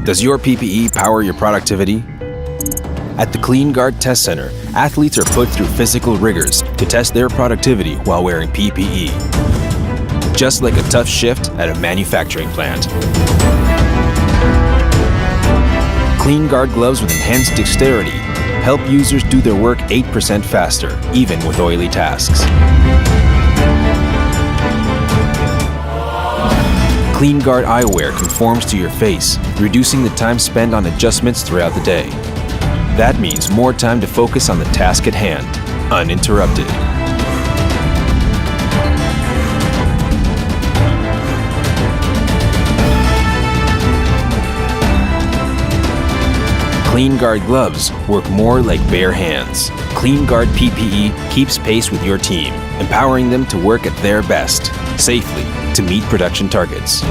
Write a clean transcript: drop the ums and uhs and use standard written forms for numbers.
Does your PPE power your productivity? At the KleenGuard Test Center, athletes are put through physical rigors to test their productivity while wearing PPE. Just like a tough shift at a manufacturing plant. KleenGuard gloves with enhanced dexterity help users do their work 8% faster, even with oily tasks. KleenGuard eyewear conforms to your face, reducing the time spent on adjustments throughout the day. That means more time to focus on the task at hand, uninterrupted. KleenGuard gloves work more like bare hands. KleenGuard PPE keeps pace with your team, empowering them to work at their best, safely, to meet production targets.